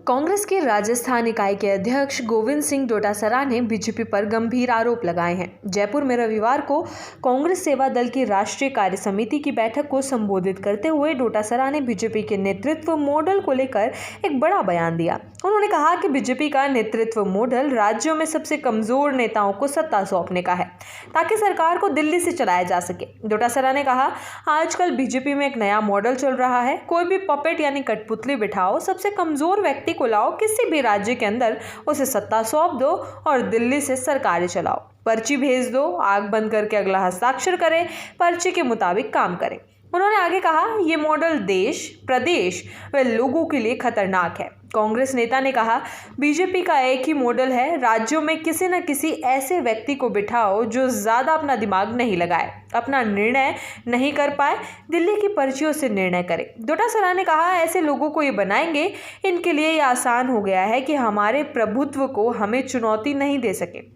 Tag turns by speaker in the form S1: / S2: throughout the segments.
S1: कांग्रेस के राजस्थान इकाई के अध्यक्ष गोविंद सिंह डोटासरा ने बीजेपी पर गंभीर आरोप लगाए हैं। जयपुर में रविवार को कांग्रेस सेवा दल की राष्ट्रीय कार्य समिति की बैठक को संबोधित करते हुए डोटासरा ने बीजेपी के नेतृत्व मॉडल को लेकर एक बड़ा बयान दिया। उन्होंने कहा कि बीजेपी का नेतृत्व मॉडल राज्यों में सबसे कमजोर नेताओं को सत्ता सौंपने का है ताकि सरकार को दिल्ली से चलाया जा सके। डोटासरा ने कहा, आजकल बीजेपी में एक नया मॉडल चल रहा है, कोई भी पपेट यानी कठपुतली बिठाओ, सबसे कमजोर व्यक्ति को लाओ, किसी भी राज्य के अंदर उसे सत्ता सौंप दो और दिल्ली से सरकारें चलाओ, पर्ची भेज दो, आंख बंद करके अगला हस्ताक्षर करें, पर्ची के मुताबिक काम करें। उन्होंने आगे कहा, ये मॉडल देश, प्रदेश व लोगों के लिए खतरनाक है। कांग्रेस नेता ने कहा, बीजेपी का एक ही मॉडल है, राज्यों में किसी न किसी ऐसे व्यक्ति को बिठाओ जो ज्यादा अपना दिमाग नहीं लगाए, अपना निर्णय नहीं कर पाए, दिल्ली की पर्चियों से निर्णय करे। डोटासरा ने कहा, ऐसे लोगों को ये बनाएंगे, इनके लिए ये आसान हो गया है कि हमारे प्रभुत्व को हमें चुनौती नहीं दे सके।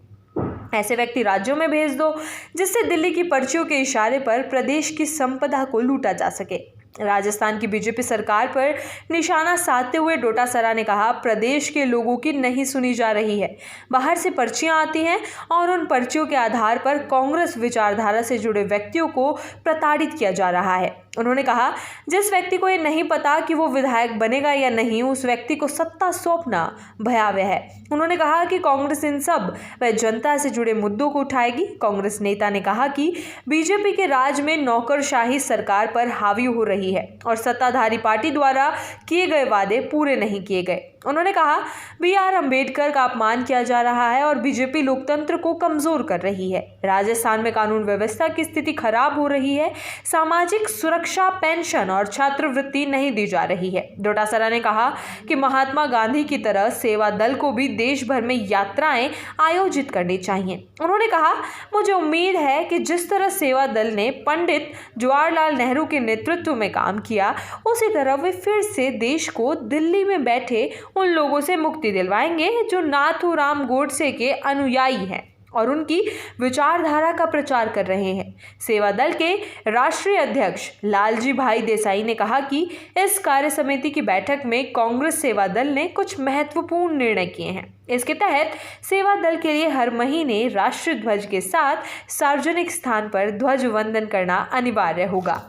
S1: ऐसे व्यक्ति राज्यों में भेज दो जिससे दिल्ली की पर्चियों के इशारे पर प्रदेश की संपदा को लूटा जा सके। राजस्थान की बीजेपी सरकार पर निशाना साधते हुए डोटासरा ने कहा, प्रदेश के लोगों की नहीं सुनी जा रही है। बाहर से पर्चियां आती हैं और उन पर्चियों के आधार पर कांग्रेस विचारधारा से जुड़े व्यक्तियों को प्रताड़ित किया जा रहा है। उन्होंने कहा, जिस व्यक्ति को ये नहीं पता कि वो विधायक बनेगा या नहीं, उस व्यक्ति को सत्ता सौंपना भयावह है। उन्होंने कहा कि कांग्रेस इन सब व जनता से जुड़े मुद्दों को उठाएगी। कांग्रेस नेता ने कहा कि बीजेपी के राज में नौकरशाही सरकार पर हावी हो रही है और सत्ताधारी पार्टी द्वारा किए गए वादे पूरे नहीं किए गए। उन्होंने कहा, BR अम्बेडकर का अपमान किया जा रहा है और बीजेपी लोकतंत्र को कमजोर कर रही है। राजस्थान में कानून व्यवस्था की स्थिति खराब हो रही है, सामाजिक सुरक्षा, पेंशन और छात्रवृत्ति नहीं दी जा रही है। डोटासरा ने कहा कि महात्मा गांधी की तरह सेवा दल को भी देश भर में यात्राएं आयोजित करनी चाहिए। उन्होंने कहा, मुझे उम्मीद है कि जिस तरह सेवा दल ने पंडित जवाहरलाल नेहरू के नेतृत्व में काम किया, उसी तरह वे फिर से देश को दिल्ली में बैठे उन लोगों से मुक्ति दिलवाएंगे जो नाथूराम गोडसे के अनुयायी हैं और उनकी विचारधारा का प्रचार कर रहे हैं। सेवा दल के राष्ट्रीय अध्यक्ष लालजी भाई देसाई ने कहा कि इस कार्य समिति की बैठक में कांग्रेस सेवा दल ने कुछ महत्वपूर्ण निर्णय किए हैं। इसके तहत सेवा दल के लिए हर महीने राष्ट्रीय ध्वज के साथ सार्वजनिक स्थान पर ध्वज वंदन करना अनिवार्य होगा।